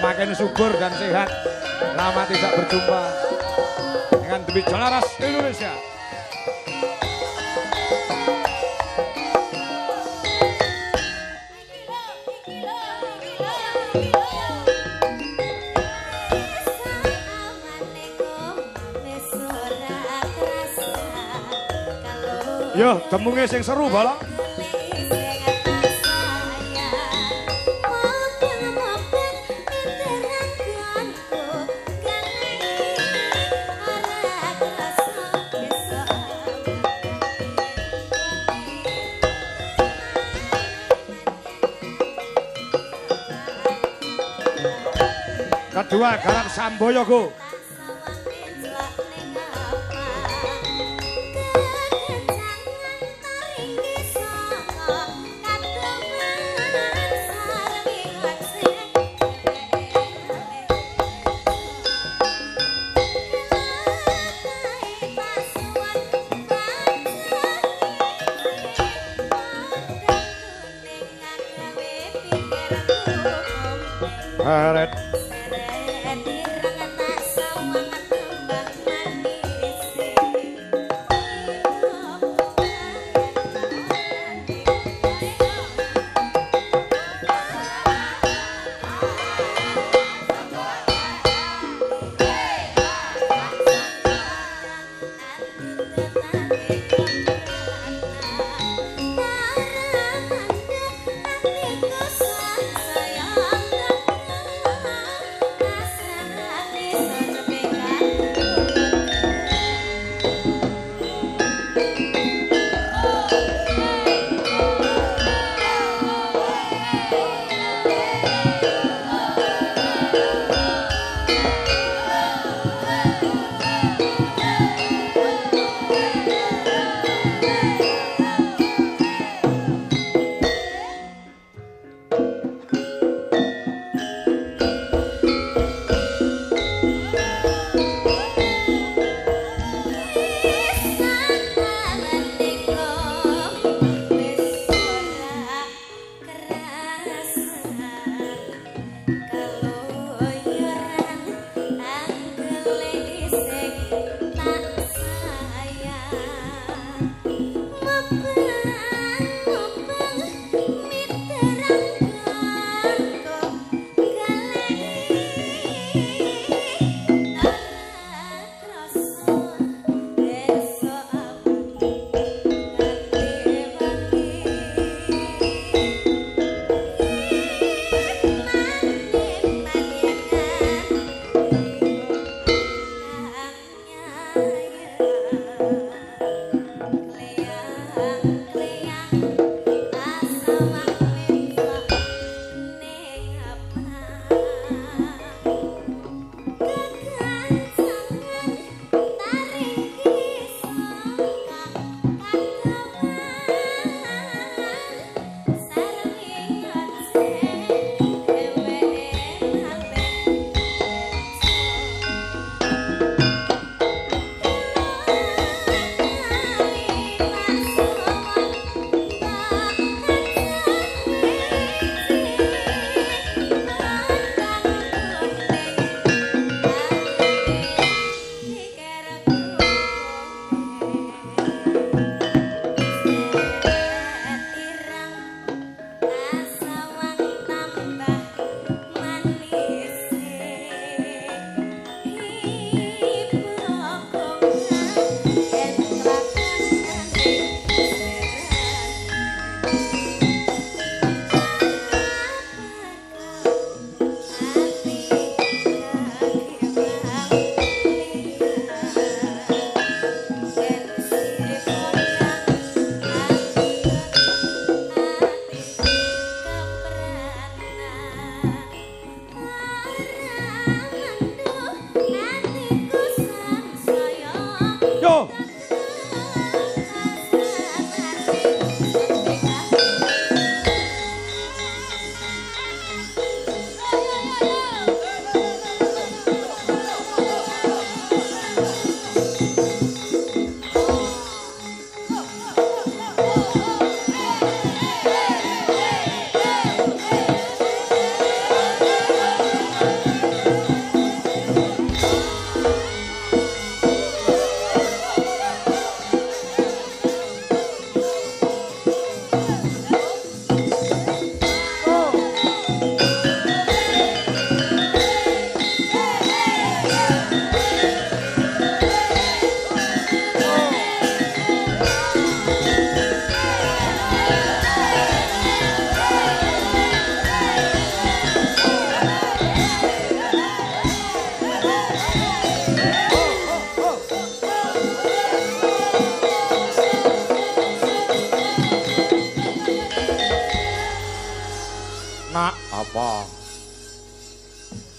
semakin subur dan sehat. Lama tidak berjumpa dengan demi Jalaras Indonesia. Yo, temungnya sing seru bala. Kedua Garang Samboyogo. Heret.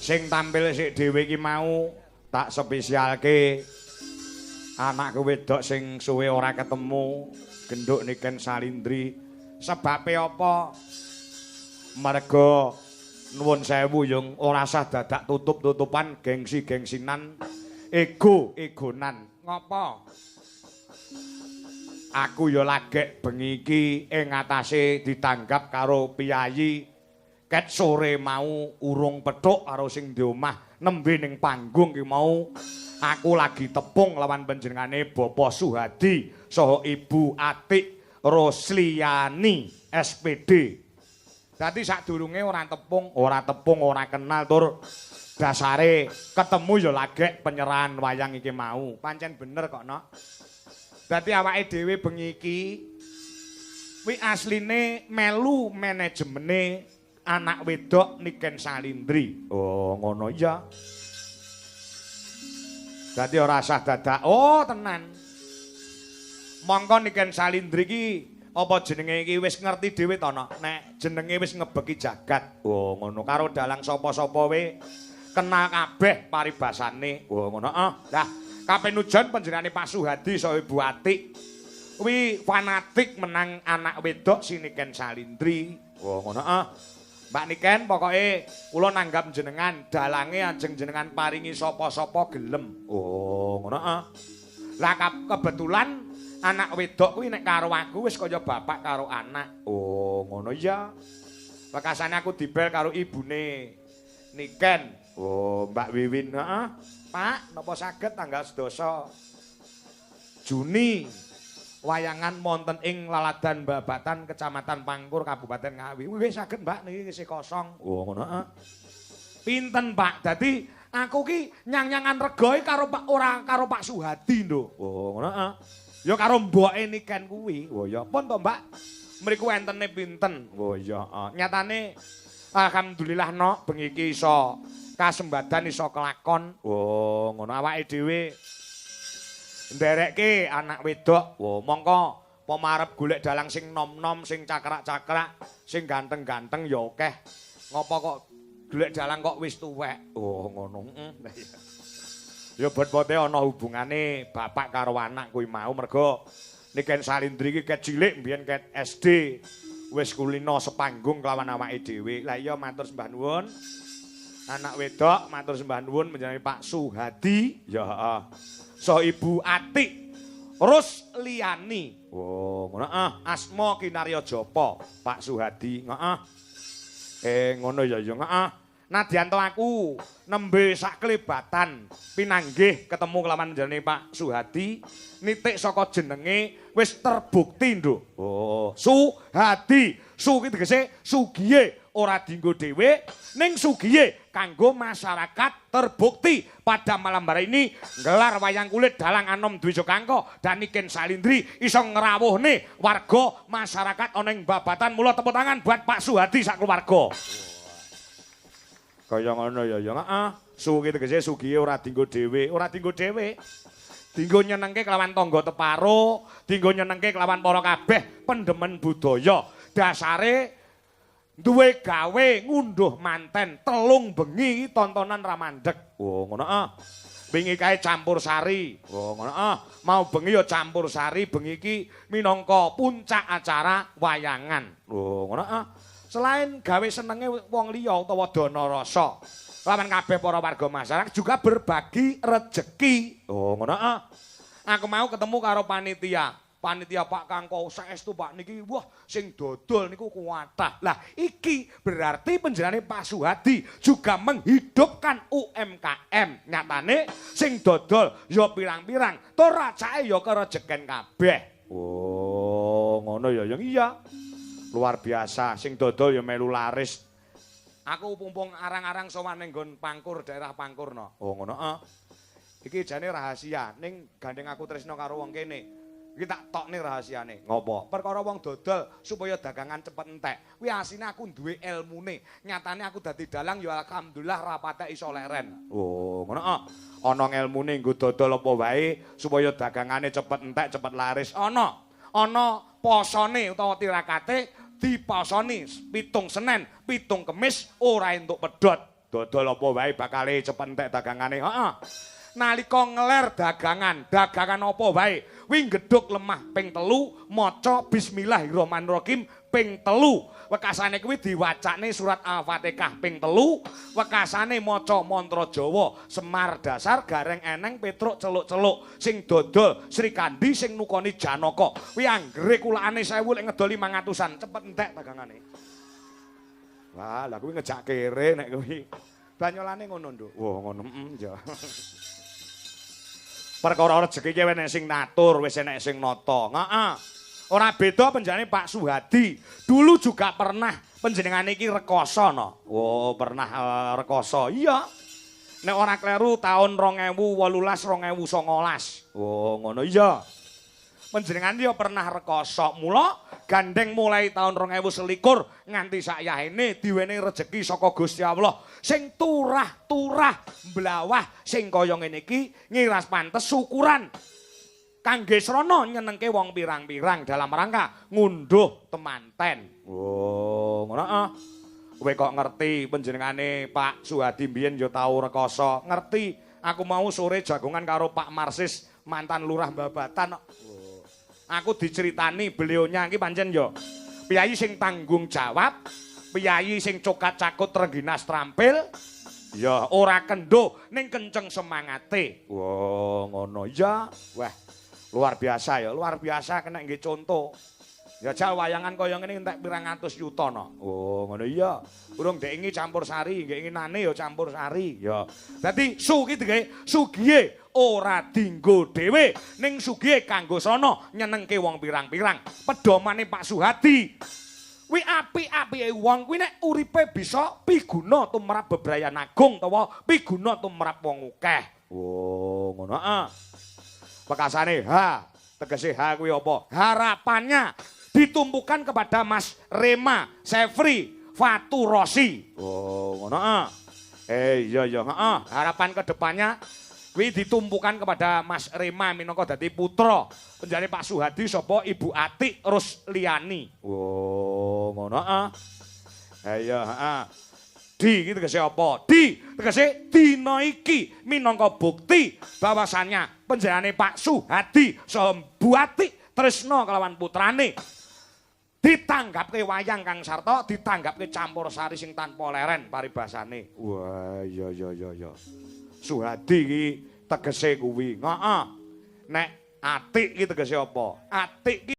Sing tampil sik dhewe iki mau tak spesialke anakku wedok sing suwe ora ketemu, genduk Niken Salindri. Sebabe apa? Merga nuwun sewu yung ora sah dadak tutup-tutupan gengsi-gengsinan, ego-egonan. Ngopo? Aku ya lagek bengi iki ing atase ditanggap karo piyayi. Ket sore mau urung pethuk karo sing di omah nembe ning panggung ki mau aku lagi tepung lawan panjenengane Bapak Suhadi saha Ibu Atik Rosliani SPD. Dadi sadurunge ora tepung, ora kenal tur dasare ketemu ya lagek penyerahan wayang iki mau. Pancen bener kok, Nok. Dadi awake dhewe bengi iki kuwi asline melu manajemene anak wedok Niken Salindri. Oh, ngono ya. Dadi ora sah dadak. Oh, tenan. Mongko Niken Salindri iki apa jenenge iki wis ngerti dhewe to, Nok? Nek jenenge wis ngebeki jagat. Oh, ngono. Karo dalang sapa-sapa we kenal kabeh paribasane. Oh, ngono. Lah, kapenujon panjenengane Pak Suhadi saha Ibu Atik kuwi fanatik menang anak wedok si Niken Salindri. Oh, ngono. Mbak Niken pokoke kula nanggap jenengan dalange ajeng jenengan paringi sapa-sapa gelem. Oh, ngono. Lah kebetulan anak wedok kuwi nek karo aku wis kaya bapak karo anak. Oh, ngono ya. Bekasane aku dibel karo ibune Niken. Oh, Mbak Wiwin, heeh. Pak, napa saged tanggal 12 Juni wayangan wonten ing Laladan Babatan Kecamatan Pangkur Kabupaten Ngawi. Wis saged Mbak niki isih kosong. Oh ngono heeh. Pinten Pak? Dadi aku ki nyang-nyangan regoe karo Pak ora karo Pak Suhadi lho. Oh ngono heeh. Ya karo mboke Niken kuwi. Oh ya pun to Mbak. Mriku entene pinten? Oh ya nyatane alhamdulillah Nok bengi iki iso kasembadan iso kelakon. Oh ngono awake dhewe nderekke anak wedok. Wo mongko pemarep golek dalang sing nom-nom, sing cakrak-cakrak, sing ganteng-ganteng ya akeh. Ngopo kok golek dalang kok wis tuwek. Oh ngono. Ya bot-bote ana hubungane bapak karo anak kuwi mau mergo Niken Salindri iki ket cilik mbiyen ket SD wis kulino sepanggung kelawan awake dhewe. Lah iya matur sembah nuwun. Anak wedok matur sembah nuwun panjenengan Pak Suhadi. Ya heeh. So Ibu Atik Rosliani. Oh, ngono asma Kinarya Japa, Pak Suhadi. Heeh. Ngono ya ya heeh. Nadyanto aku nembe sak klebatan pinanggih ketemu kelawan jenenge Pak Suhadi, nitik saka jenenge wis terbukti, Nduk. Oh, Suhadi. Su ki tegese sugiye ora dienggo dhewe ning sugiye kanggo masyarakat. Terbukti pada malam hari ini gelar wayang kulit dalang anom Dwi Jokangko dan Niken Salindri iso ngrawuhne warga masyarakat ana ing Babatan. Mula tepuk tangan buat Pak Suhadi sak keluarga. Kaya ngono ya ya heeh. Su ki tegese sugiye ora dienggo dhewe, ora dienggo dhewe. Dienggo nyenengke kelawan tangga teparo, dienggo nyenengke kelawan para kabeh pendemen budaya. Dasare duwe gawe ngunduh manten telung bengi tontonan ramandeg. Oh ngono Bengi kae campur sari. Oh ngono Mau bengi ya campur sari, bengi iki minangka puncak acara wayangan. Oh ngono Selain gawe senenge wong liya utawa dana rasa, lawan kabeh para warga masyarakat juga berbagi rejeki. Oh ngono Aku mau ketemu karo panitia. Panitia Pak Kangko saestu Pak niki wah sing dodol niku kuwatah. Lah iki berarti panjenengane Pak Suhadi juga menghidupkan UMKM. Nyatane sing dodol ya pirang-pirang, tur racake ya kerejeken kabeh. Oh, ngono ya yang iya. Luar biasa, sing dodol ya melu laris. Aku pumpung arang-arang sowan ning nggon Pangkur, daerah Pangkur no. Oh ngono Iki jane rahasia, ning gandeng aku tresno karo wong kene. Iki tak tokne rahasiane. Ngopo? Perkara wong dodol supaya dagangan cepet entek. Kuwi asine aku duwe elmune. Nyatane aku dadi dalang ya alhamdulillah rapate iso leren. Oh, ngono Ana ngelmune nggo dodol apa wae supaya dagangane cepet entek, cepet laris. Ana posone utawa tirakate diposoni 7 Senin, 7 Kemis ora entuk pedhot. dodol apa wae bakale cepet entek dagangane. Heeh. Nalika ngeler dagangan apa wae, wi gedhuk lemah ping 3, maca bismillahirrahmanirrahim ping 3. Wekasane kuwi diwacane surat Al-Fatihah ping 3, wekasane maca mantra Jawa, Semar dasar gareng eneng Petruk celuk-celuk, sing dodol Sri Kandi sing nukoni Janaka. Kuwi anggere kulakane 1000 lek ngedol 500-an, cepet entek dagangane. Wah, lah kuwi ngejak kere nek kuwi. Banyolane ngono, Nduk. Wah, ngono. Ya. Perkara rezeki ki enek sing natur, wis enek sing nata. Heeh. Ora beda penjenengane Pak Suhadi. Dulu juga pernah penjenengane iki rekoso no. Oh, pernah rekoso. Iya. Nek ora kleru tahun 2018 2019. Oh, ngono iya. Panjenengan yo pernah rekoso. Mula gandeng mulai tahun 2021 nganti sakyahene diwenehi rejeki saka Gusti Allah sing turah-turah mblawah sing kaya ngene iki ngiras pantes syukuran kangge srana nyenengke wong pirang-pirang dalam rangka ngunduh temanten. Oh, ngono ah. Kowe kok ngerti panjenengane Pak Suhadi mbiyen yo tau rekoso. Ngerti. Aku mau sore jagongan karo Pak Marsis mantan lurah Babatan. Aku diceritani beliaunya iki pancen yo piyayi sing tanggung jawab, piyayi sing cokat cakut rengginas trampil, ya ora kendho ning kenceng semangate. Wah, ngono ya. Wah, luar biasa ya, luar biasa kena nggih contoh. Ya jal wayangan kaya ngene entek pirang atus yuta no. Oh, ngono iya. Urung dek ingi campur sari, nggih inginane ya campur sari. Ya. Dadi su ki digawe sugihe ora dinggo dhewe ning sugihe kanggo sono nyenengke wong pirang-pirang. Pedomane Pak Suhadi. Kuwi apik-apike wong kuwi nek uripe bisa piguna tumrap bebrayan agung utawa piguna tumrap wong akeh. Oh, ngono ah. Pekasane tegese H kuwi apa? Harapannya ditumpukan kepada Mas Rema Sefri Faturosi. Oh, ngono ah. Iya iya, heeh. Harapan kedepannya kuwi ditumpukan kepada Mas Rema minangka dadi putra penjane Pak Suhadi sapa Ibu Atik Rusliani. Oh, ngono ah. Iya, heeh. Di iki tegese apa? Di tegese dina iki minangka bukti bahwasannya penjenengane Pak Suhadi saha Bu Atik tresna kelawan putrane ditanggapke wayang Kang Sarta, ditanggapke campur sari sing tanpa leren paribasane. Wah, iya iya iya iya. Suhadi iki tegese kuwi. Heeh. Nek Atik iki tegese apa? Atik